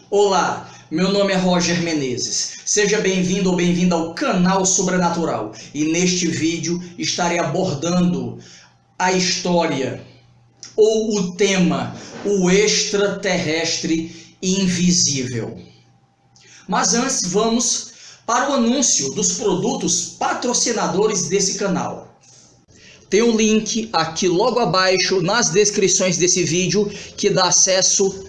Olá, meu nome é Roger Menezes. Seja bem-vindo ou bem-vinda ao canal Sobrenatural. E neste vídeo estarei abordando a história ou o tema, o extraterrestre invisível. Mas antes vamos para o anúncio dos produtos patrocinadores desse canal. Tem um link aqui logo abaixo nas descrições desse vídeo que dá acesso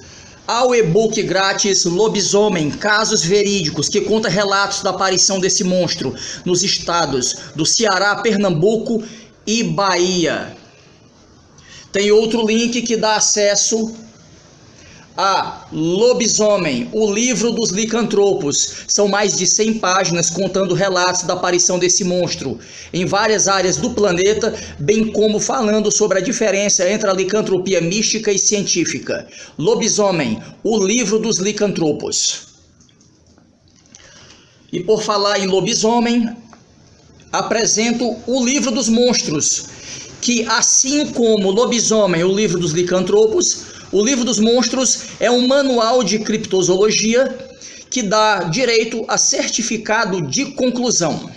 ao e-book grátis Lobisomem, Casos Verídicos, que conta relatos da aparição desse monstro nos estados do Ceará, Pernambuco e Bahia. Tem outro link que dá acesso a Lobisomem, o livro dos licantropos. São mais de 100 páginas contando relatos da aparição desse monstro em várias áreas do planeta, bem como falando sobre a diferença entre a licantropia mística e científica. Lobisomem, o livro dos licantropos. E por falar em lobisomem, apresento o livro dos monstros, que assim como Lobisomem, o livro dos licantropos, o livro dos monstros é um manual de criptozoologia que dá direito a certificado de conclusão.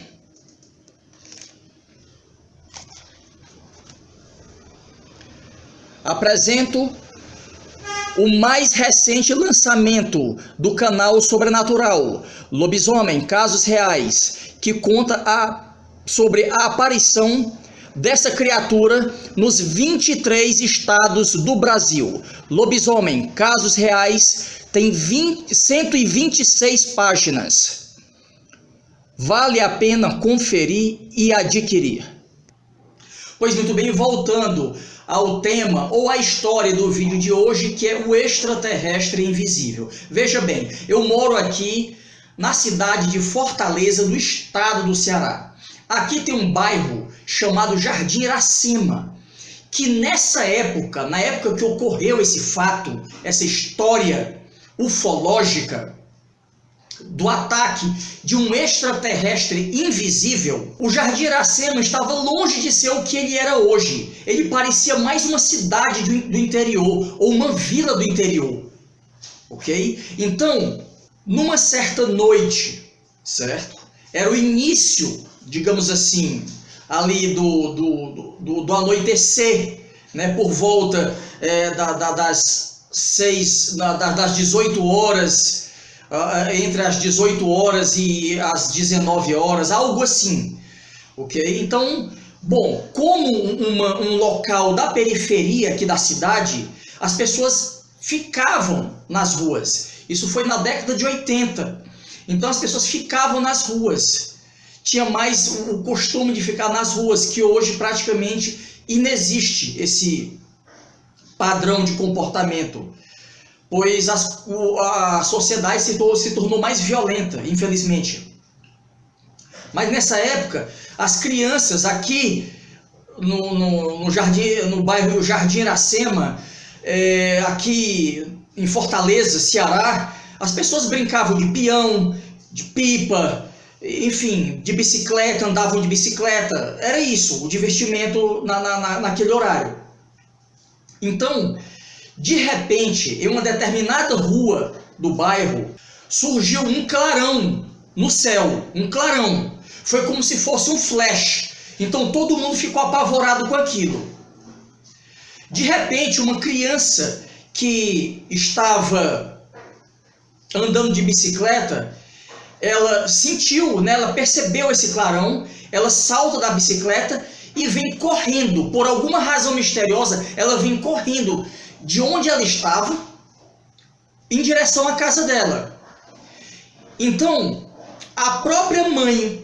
Apresento o mais recente lançamento do canal Sobrenatural, Lobisomem, Casos Reais, que conta sobre a aparição dessa criatura nos 23 estados do Brasil. Lobisomem, Casos Reais, tem 126 páginas. Vale a pena conferir e adquirir. Pois muito bem, voltando ao tema ou à história do vídeo de hoje, que é o extraterrestre invisível. Veja bem, eu moro aqui na cidade de Fortaleza, no estado do Ceará. Aqui tem um bairro chamado Jardim Iracema, que nessa época, na época que ocorreu esse fato, essa história ufológica do ataque de um extraterrestre invisível, o Jardim Iracema estava longe de ser o que ele era hoje. Ele parecia mais uma cidade do interior, ou uma vila do interior, ok? Então, numa certa noite, certo? Era o início, digamos assim, ali do anoitecer, né, por volta das 18 horas, entre as 18 horas e as 19 horas, algo assim, ok? Então, bom, como um local da periferia aqui da cidade, as pessoas ficavam nas ruas. Isso foi na década de 80, então as pessoas ficavam nas ruas. Tinha mais o costume de ficar nas ruas, que hoje praticamente inexiste esse padrão de comportamento, pois a sociedade se tornou mais violenta, infelizmente. Mas nessa época, as crianças aqui no bairro Jardim Iracema, aqui em Fortaleza, Ceará, as pessoas brincavam de peão, de pipa, enfim, de bicicleta, andavam de bicicleta. Era isso, o divertimento naquele horário. Então, de repente, em uma determinada rua do bairro, surgiu um clarão no céu, um clarão. Foi como se fosse um flash. Então todo mundo ficou apavorado com aquilo. De repente, uma criança que estava andando de bicicleta, ela sentiu, né, ela percebeu esse clarão, ela salta da bicicleta e vem correndo. Por alguma razão misteriosa, ela vem correndo de onde ela estava em direção à casa dela. Então, a própria mãe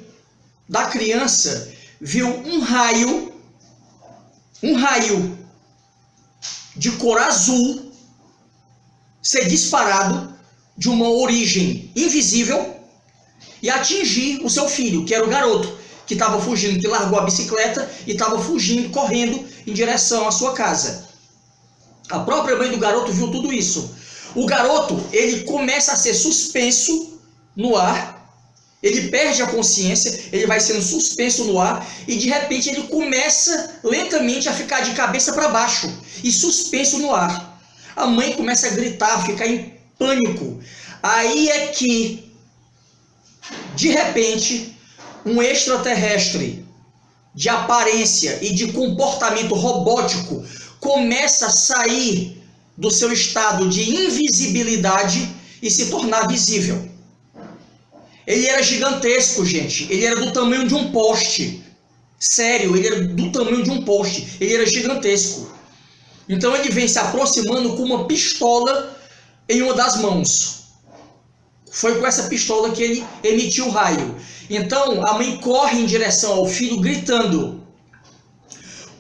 da criança viu um raio de cor azul ser disparado de uma origem invisível e atingir o seu filho, que era o garoto, que estava fugindo, que largou a bicicleta e estava fugindo, correndo em direção à sua casa. A própria mãe do garoto viu tudo isso. O garoto, ele começa a ser suspenso no ar, ele perde a consciência, ele vai sendo suspenso no ar e de repente ele começa lentamente a ficar de cabeça para baixo e suspenso no ar. A mãe começa a gritar, a ficar em pânico. Aí é que, de repente, um extraterrestre de aparência e de comportamento robótico começa a sair do seu estado de invisibilidade e se tornar visível. Ele era gigantesco, gente. Ele era do tamanho de um poste. Sério, ele era do tamanho de um poste. Ele era gigantesco. Então ele vem se aproximando com uma pistola em uma das mãos. Foi com essa pistola que ele emitiu o raio. Então a mãe corre em direção ao filho gritando.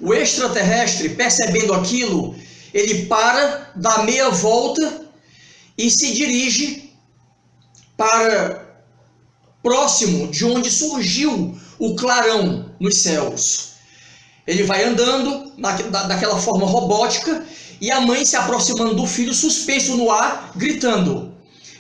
O extraterrestre, percebendo aquilo, ele para, dá meia volta e se dirige para próximo de onde surgiu o clarão nos céus. Ele vai andando daquela forma robótica e a mãe se aproximando do filho, suspenso no ar, gritando.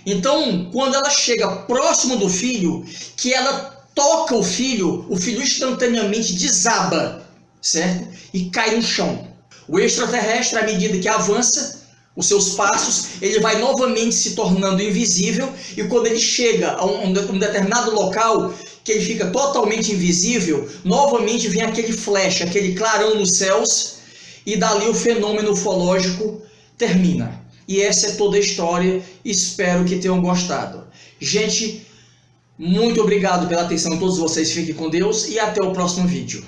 Então, quando ela chega próximo do filho, que ela toca o filho instantaneamente desaba, certo? E cai no chão. O extraterrestre, à medida que avança os seus passos, ele vai novamente se tornando invisível, e quando ele chega a um determinado local, que ele fica totalmente invisível, novamente vem aquele flash, aquele clarão nos céus, e dali o fenômeno ufológico termina. E essa é toda a história, espero que tenham gostado. Gente, muito obrigado pela atenção de todos vocês, fiquem com Deus e até o próximo vídeo.